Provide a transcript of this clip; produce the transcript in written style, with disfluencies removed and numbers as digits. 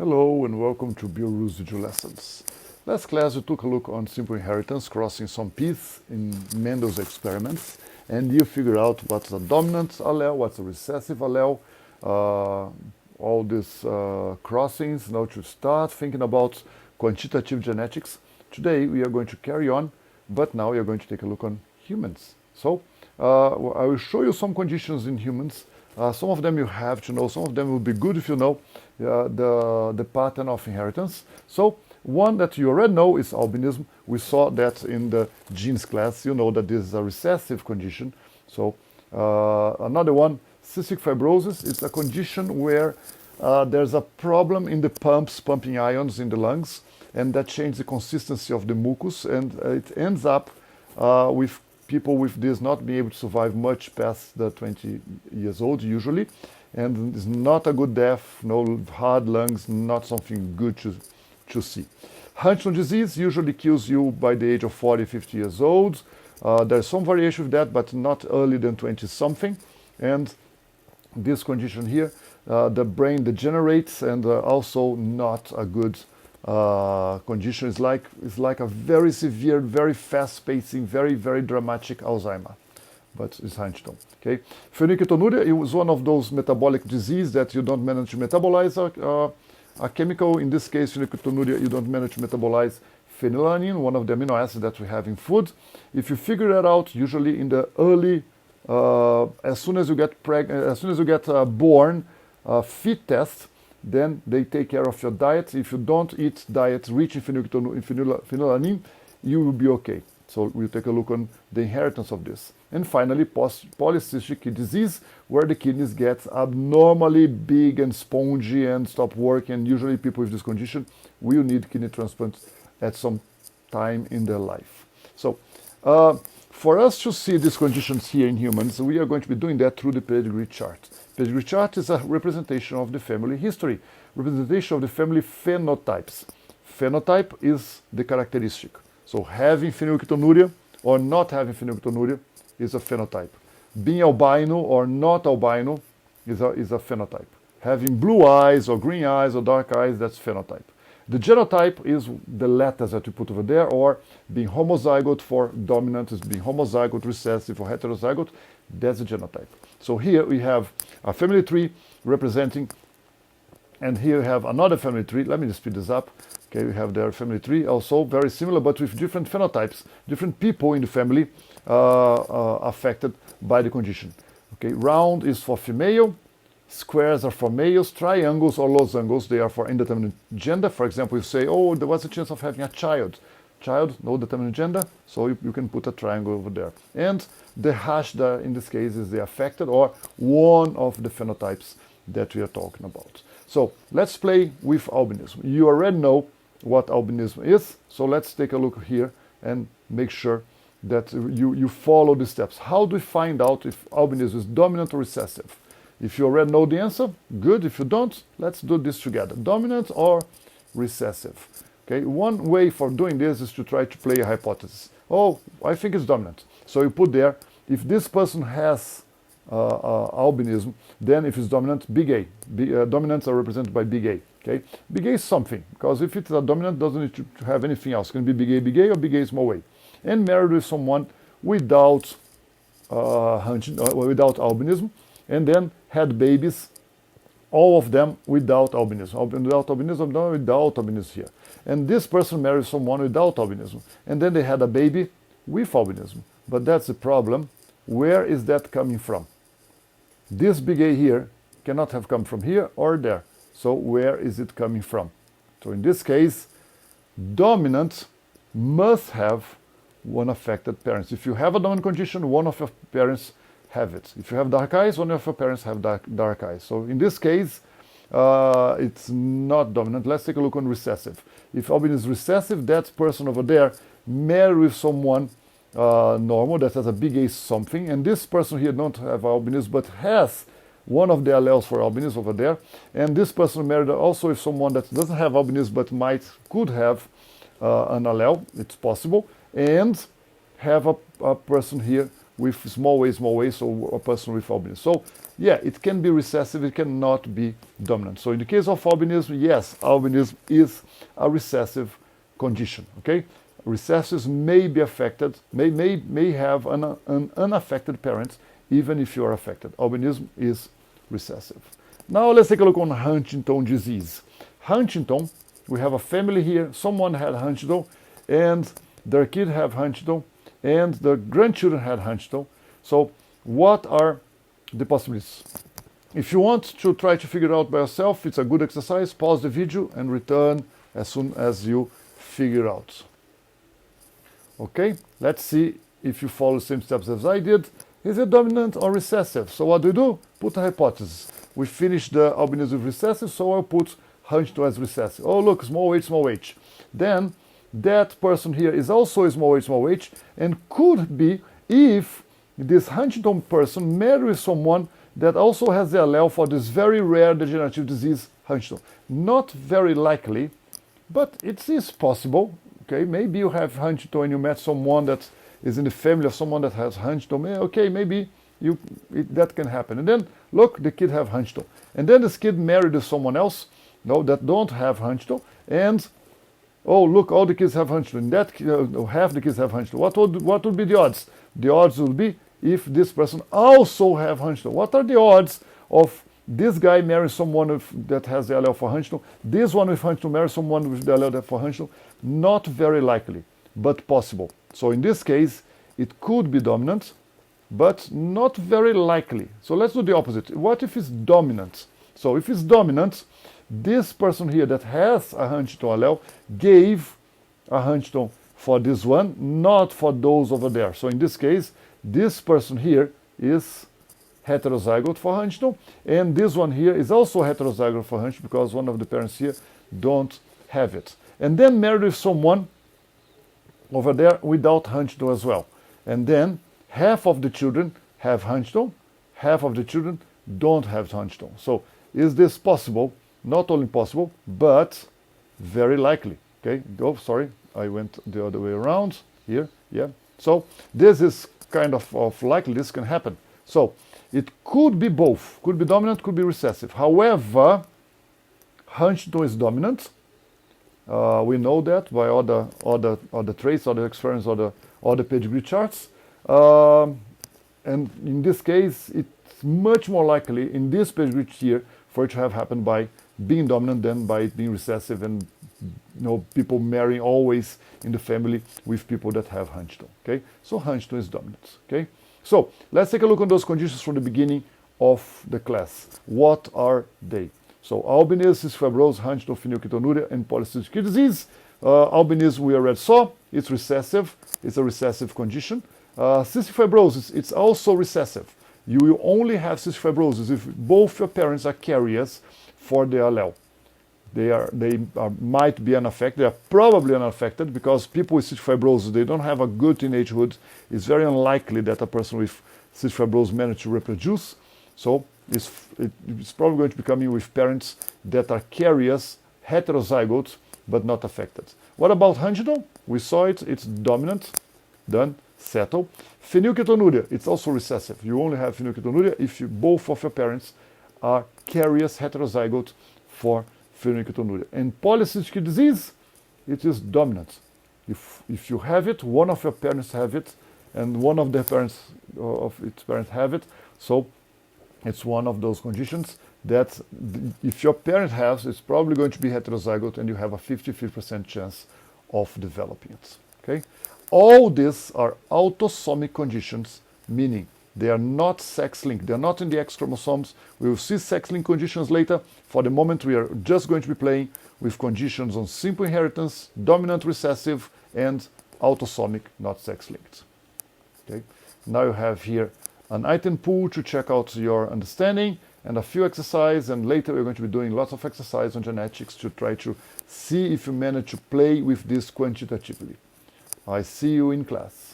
Hello and welcome to BioRules video lessons. Last class we took a look on simple inheritance, crossing some P's in Mendel's experiments, and you figure out what's a dominant allele, what's a recessive allele, all these crossings. Now to start thinking about quantitative genetics. Today we are going to carry on, but now we are going to take a look on humans. So I will show you some conditions in humans. Some of them you have to know, some of them will be good if you know the pattern of inheritance. So one that you already know is albinism. We saw that in the genes class. You know that this is a recessive condition. So another one, cystic fibrosis, is a condition where there's a problem in the pumping ions in the lungs, and that changes the consistency of the mucus, and it ends up with people with this not being able to survive much past the 20 years old usually, and it's not a good death, no hard lungs, not something good to see. Huntington disease usually kills you by the age of 40, 50 years old. There's some variation with that, but not earlier than 20 something. And this condition here, the brain degenerates, and also not a good condition. Is like a very severe, very fast-pacing, very, very dramatic Alzheimer, but it's Huntington. Okay, phenylketonuria is one of those metabolic diseases that you don't manage to metabolize a chemical. In this case, phenylketonuria, you don't manage to metabolize phenylalanine, one of the amino acids that we have in food. If you figure that out, usually in the early, as soon as you get born, fit test, then they take care of your diet. If you don't eat diet rich in phenylalanine, you will be okay. So we'll take a look on the inheritance of this. And finally, polycystic disease, where the kidneys get abnormally big and spongy and stop working. And usually people with this condition will need kidney transplant at some time in their life. So for us to see these conditions here in humans, we are going to be doing that through the pedigree chart. Pedigree chart is a representation of the family history, representation of the family phenotypes. Phenotype is the characteristic. So having phenylketonuria or not having phenylketonuria is a phenotype. Being albino or not albino is a phenotype. Having blue eyes or green eyes or dark eyes, that's phenotype. The genotype is the letters that you put over there, or being homozygote for dominant is being homozygote, recessive, or heterozygote. That's the genotype. So here we have a family tree representing, and here we have another family tree. Let me just speed this up. Okay, we have their family tree, also very similar, but with different phenotypes, different people in the family affected by the condition. Okay, round is for female, squares are for males, triangles or losangles, they are for indeterminate gender. For example, you say, oh, there was a chance of having a child. Child, no determinate gender, so you can put a triangle over there. And the hash, in this case, is the affected or one of the phenotypes that we are talking about. So let's play with albinism. You already know what albinism is, so let's take a look here and make sure that you follow the steps. How do we find out if albinism is dominant or recessive? If you already know the answer, good. If you don't, let's do this together. Dominant or recessive? Okay, one way for doing this is to try to play a hypothesis. Oh, I think it's dominant. So you put there, if this person has albinism, then if it's dominant, big A. Dominants are represented by big A. Okay, big A is something, because if it's a dominant, doesn't need to have anything else. It can be big A, or big A small a. And married with someone without without albinism, and then had babies, all of them without albinism. Without albinism, no, without albinism here. And this person married someone without albinism, and then they had a baby with albinism. But that's the problem. Where is that coming from? This big A here cannot have come from here or there. So where is it coming from? So in this case, dominant must have one affected parents. If you have a dominant condition, one of your parents have it. If you have dark eyes, one of your parents have dark eyes. So in this case, it's not dominant. Let's take a look on recessive. If albinism is recessive, that person over there married with someone normal that has a big A something, and this person here don't have albinism but has one of the alleles for albinism over there, and this person married also with someone that doesn't have albinism but could have an allele, it's possible, and have a person here with small a, so a person with albinism. So yeah, it can be recessive, it cannot be dominant. So in the case of albinism, yes, albinism is a recessive condition, okay? Recessives may be affected, may have an unaffected parent, even if you are affected. Albinism is recessive. Now let's take a look on Huntington disease. Huntington, we have a family here, someone had Huntington, and their kid have Huntington, and the grandchildren had Huntington. So what are the possibilities? If you want to try to figure it out by yourself, it's a good exercise. Pause the video and return as soon as you figure out. Okay, let's see if you follow the same steps as I did. Is it dominant or recessive? So what do we do? Put a hypothesis. We finished the albinism with recessive, so I'll put Huntington as recessive. Oh look, small h. Then that person here is also small h, and could be if this Huntington person marries someone that also has the allele for this very rare degenerative disease, Huntington. Not very likely, but it is possible. Okay, maybe you have Huntington and you met someone that is in the family of someone that has Huntington. Okay, maybe that can happen. And then look, the kid have Huntington, and then this kid married someone else, no, that don't have Huntington, and oh look, all the kids have Huntington. That half the kids have Huntington. What would be the odds? The odds would be if this person also have Huntington. What are the odds of this guy marrying someone that has the allele for Huntington? This one with Huntington marry someone with the allele for Huntington? Not very likely, but possible. So in this case, it could be dominant, but not very likely. So let's do the opposite. What if it's dominant? So if it's dominant, this person here that has a Huntington allele gave a Huntington for this one, not for those over there. So in this case, this person here is heterozygote for Huntington, and this one here is also heterozygote for Huntington because one of the parents here don't have it. And then married with someone over there without Huntington as well. And then half of the children have Huntington, half of the children don't have Huntington. So is this possible? Not only possible, but very likely. Okay, oh, sorry, I went the other way around here. Yeah, so this is kind of likely this can happen. So it could be both, could be dominant, could be recessive. However, Huntington is dominant. We know that by all the traits, all the experiments, all the pedigree charts. And in this case, it's much more likely in this pedigree here for it to have happened by being dominant than by it being recessive, and people marrying always in the family with people that have Huntington. Okay, so Huntington is dominant. Okay, so let's take a look on those conditions from the beginning of the class. What are they? So albinism, cystic fibrosis, Huntington, phenylketonuria, and polycystic kidney disease. Albinism we already saw, it's recessive, it's a recessive condition. Cystic fibrosis, it's also recessive. You will only have cystic fibrosis if both your parents are carriers for the allele. They might be unaffected, they are probably unaffected because people with cystic fibrosis, they don't have a good teenagehood. It's very unlikely that a person with cystic fibrosis managed to reproduce. So it's probably going to be coming with parents that are carriers, heterozygotes, but not affected. What about Huntington? We saw it, it's dominant, done, settle. Phenylketonuria, it's also recessive. You only have phenylketonuria if both of your parents are carriers, heterozygote for phenylketonuria. And polycystic kidney disease, it is dominant. If you have it, one of your parents have it, and one of the parents of its parents have it, so it's one of those conditions that if your parent has, it's probably going to be heterozygote, and you have a 50% chance of developing it. Okay? All these are autosomic conditions, meaning they are not sex-linked. They are not in the X chromosomes. We will see sex-linked conditions later. For the moment, we are just going to be playing with conditions on simple inheritance, dominant recessive, and autosomic, not sex-linked. Okay? Now you have here an item pool to check out your understanding and a few exercises, and later we're going to be doing lots of exercise on genetics to try to see if you manage to play with this quantitatively. I see you in class.